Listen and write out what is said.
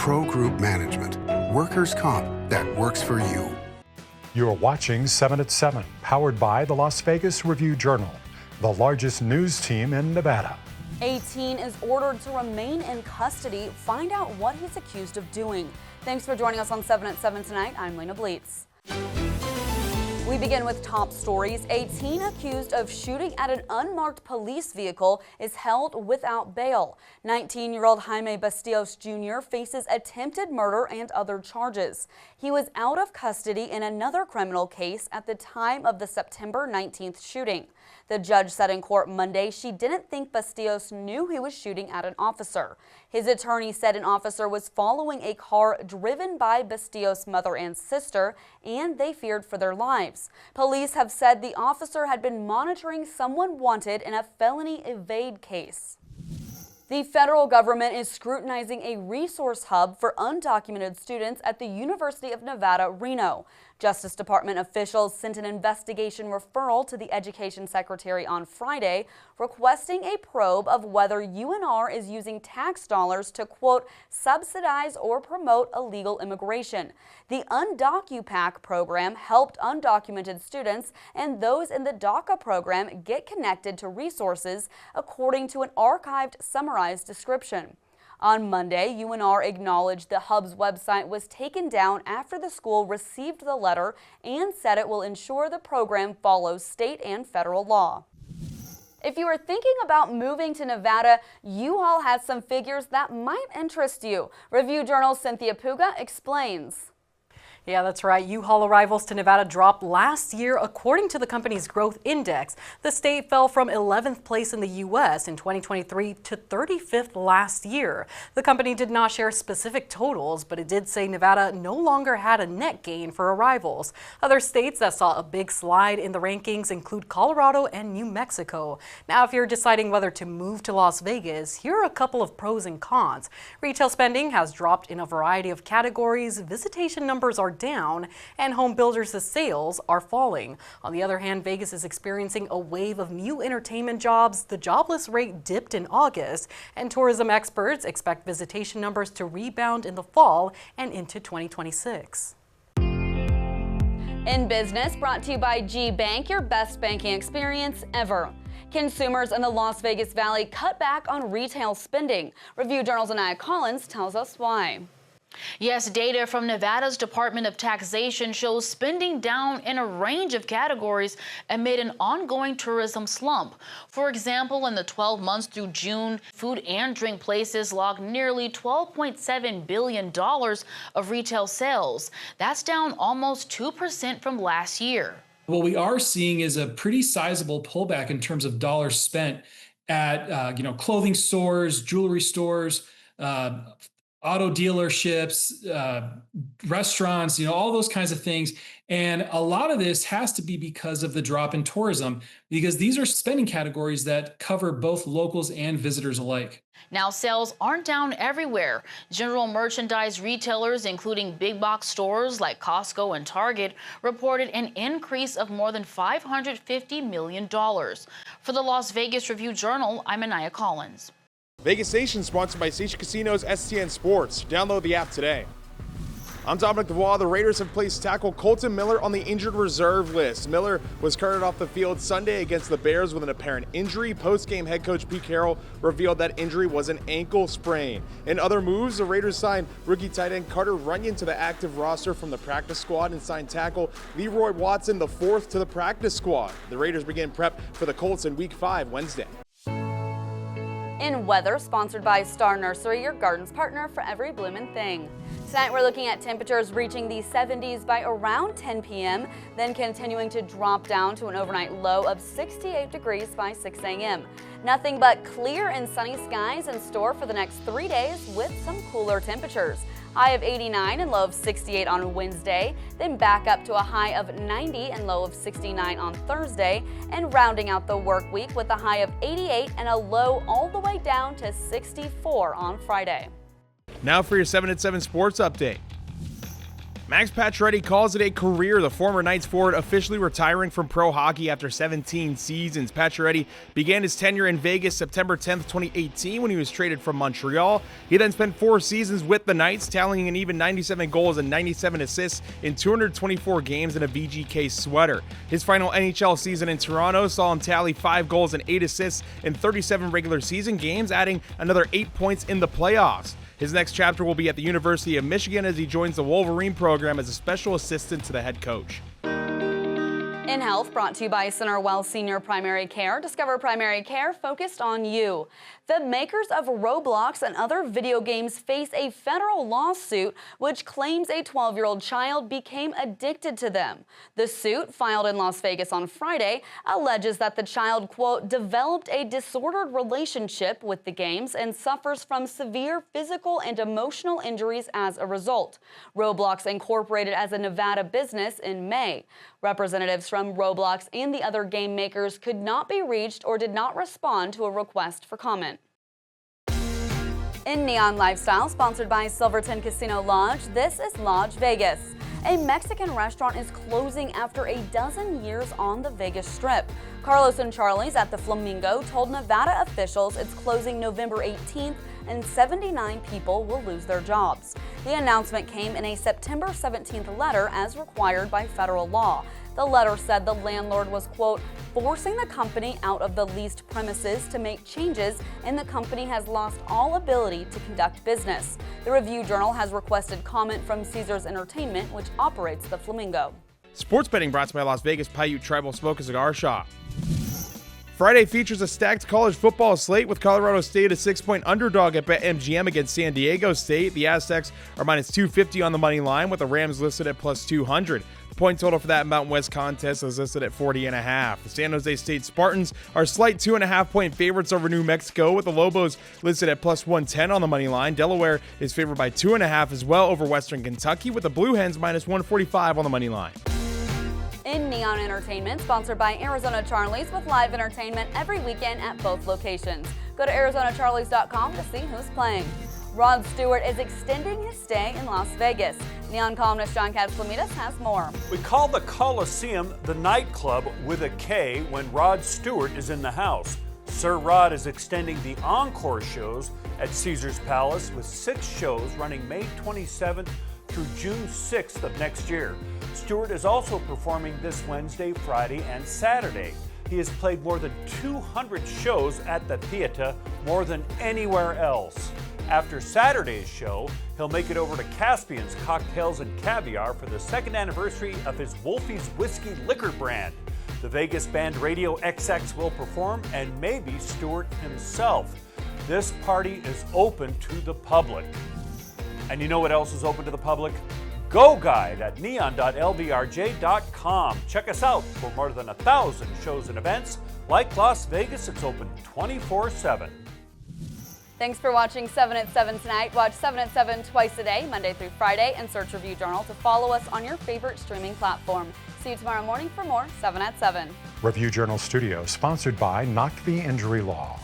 Pro Group Management. Workers' comp that works for you. You're watching 7 at 7, powered by the Las Vegas Review-Journal, the largest news team in Nevada. A teen is ordered to remain in custody. Find out what he's accused of doing. Thanks for joining us on 7 at 7 tonight. I'm Lena Bleetz. We begin with top stories. A teen accused of shooting at an unmarked police vehicle is held without bail. 19-year-old Jaime Bastillos Jr. faces attempted murder and other charges. He was out of custody in another criminal case at the time of the September 19th shooting. The judge said in court Monday she didn't think Bastillos knew he was shooting at an officer. His attorney said an officer was following a car driven by Bastillos' mother and sister, and they feared for their lives. Police have said the officer had been monitoring someone wanted in a felony evade case. The federal government is scrutinizing a resource hub for undocumented students at the University of Nevada, Reno. Justice Department officials sent an investigation referral to the Education Secretary on Friday, requesting a probe of whether UNR is using tax dollars to, quote, subsidize or promote illegal immigration. The UndocuPack program helped undocumented students and those in the DACA program get connected to resources, according to an archived summarized description. On Monday, UNR acknowledged the hub's website was taken down after the school received the letter and said it will ensure the program follows state and federal law. If you are thinking about moving to Nevada, U-Haul has some figures that might interest you. Review-Journal's Cynthia Puga explains. Yeah, that's right. U-Haul arrivals to Nevada dropped last year. According to the company's growth index, the state fell from 11th place in the U.S. in 2023 to 35th last year. The company did not share specific totals, but it did say Nevada no longer had a net gain for arrivals. Other states that saw a big slide in the rankings include Colorado and New Mexico. Now, if you're deciding whether to move to Las Vegas, here are a couple of pros and cons. Retail spending has dropped in a variety of categories. Visitation numbers are down, and home builders' sales are falling. On the other hand, Vegas is experiencing a wave of new entertainment jobs. The jobless rate dipped in August, and tourism experts expect visitation numbers to rebound in the fall and into 2026. In Business, brought to you by G Bank, your best banking experience ever. Consumers in the Las Vegas Valley cut back on retail spending. Review-Journal's Anaya Collins tells us why. Yes, data from Nevada's Department of Taxation shows spending down in a range of categories amid an ongoing tourism slump. For example, in the 12 months through June, food and drink places logged nearly $12.7 billion of retail sales. That's down almost 2% from last year. What we are seeing is a pretty sizable pullback in terms of dollars spent at clothing stores, jewelry stores, auto dealerships, restaurants, all those kinds of things. And a lot of this has to be because of the drop in tourism, because these are spending categories that cover both locals and visitors alike. Now, sales aren't down everywhere. General merchandise retailers, including big box stores like Costco and Target, reported an increase of more than $550 million. For the Las Vegas Review-Journal, I'm Anaya Collins. Vegas Nation sponsored by Station Casinos STN Sports. Download the app today. I'm Dominic DeVois. The Raiders have placed tackle Colton Miller on the injured reserve list. Miller was carted off the field Sunday against the Bears with an apparent injury. Post-game head coach Pete Carroll revealed that injury was an ankle sprain. In other moves, the Raiders signed rookie tight end Carter Runyon to the active roster from the practice squad and signed tackle Leroy Watson the fourth to the practice squad. The Raiders begin prep for the Colts in Week 5 Wednesday. In weather, sponsored by Star Nursery, your garden's partner for every bloomin' thing. Tonight we're looking at temperatures reaching the 70s by around 10 p.m., then continuing to drop down to an overnight low of 68 degrees by 6 a.m. Nothing but clear and sunny skies in store for the next 3 days with some cooler temperatures. High of 89 and low of 68 on Wednesday, then back up to a high of 90 and low of 69 on Thursday, and rounding out the work week with a high of 88 and a low all the way down to 64 on Friday. Now for your 7 at 7 sports update. Max Pacioretty calls it a career. The former Knights forward officially retiring from pro hockey after 17 seasons. Pacioretty began his tenure in Vegas September 10th, 2018 when he was traded from Montreal. He then spent 4 seasons with the Knights, tallying an even 97 goals and 97 assists in 224 games in a VGK sweater. His final NHL season in Toronto saw him tally 5 goals and 8 assists in 37 regular season games, adding another 8 points in the playoffs. His next chapter will be at the University of Michigan as he joins the Wolverine program as a special assistant to the head coach. In Health, brought to you by Centerwell Senior Primary Care. Discover primary care focused on you. The makers of Roblox and other video games face a federal lawsuit which claims a 12-year-old child became addicted to them. The suit, filed in Las Vegas on Friday, alleges that the child, quote, developed a disordered relationship with the games and suffers from severe physical and emotional injuries as a result. Roblox incorporated as a Nevada business in May. Representatives from Roblox and the other game makers could not be reached or did not respond to a request for comment. In Neon Lifestyle, sponsored by Silverton Casino Lodge, this is Lodge Vegas. A Mexican restaurant is closing after a dozen years on the Vegas Strip. Carlos and Charlie's at the Flamingo told Nevada officials it's closing November 18th and 79 people will lose their jobs. The announcement came in a September 17th letter as required by federal law. The letter said the landlord was, quote, forcing the company out of the leased premises to make changes, and the company has lost all ability to conduct business. The Review-Journal has requested comment from Caesars Entertainment, which operates the Flamingo. Sports betting brought to you by Las Vegas Paiute Tribal Smoke and Cigar Shop. Friday features a stacked college football slate with Colorado State a 6-point underdog at BetMGM against San Diego State. The Aztecs are minus 250 on the money line with the Rams listed at plus 200. The point total for that Mountain West contest is listed at 40.5. The San Jose State Spartans are slight 2.5-point favorites over New Mexico with the Lobos listed at plus 110 on the money line. Delaware is favored by 2.5 as well over Western Kentucky with the Blue Hens minus 145 on the money line. In Neon Entertainment, sponsored by Arizona Charlie's with live entertainment every weekend at both locations. Go to ArizonaCharlies.com to see who's playing. Rod Stewart is extending his stay in Las Vegas. Neon columnist John Katzlamidas has more. We call the Coliseum the nightclub with a K when Rod Stewart is in the house. Sir Rod is extending the encore shows at Caesars Palace with 6 shows running May 27th through June 6th of next year. Stewart is also performing this Wednesday, Friday, and Saturday. He has played more than 200 shows at the theater, more than anywhere else. After Saturday's show, he'll make it over to Caspian's Cocktails and Caviar for the 2nd anniversary of his Wolfie's Whiskey liquor brand. The Vegas band Radio XX will perform, and maybe Stewart himself. This party is open to the public. And you know what else is open to the public? Go Guide at neon.lvrj.com. Check us out for more than 1,000 shows and events. Like Las Vegas, it's open 24/7. Thanks for watching 7 at 7 tonight. Watch 7 at 7 twice a day, Monday through Friday, and search Review-Journal to follow us on your favorite streaming platform. See you tomorrow morning for more 7 at 7. Review-Journal Studio, sponsored by Knock the Injury Law.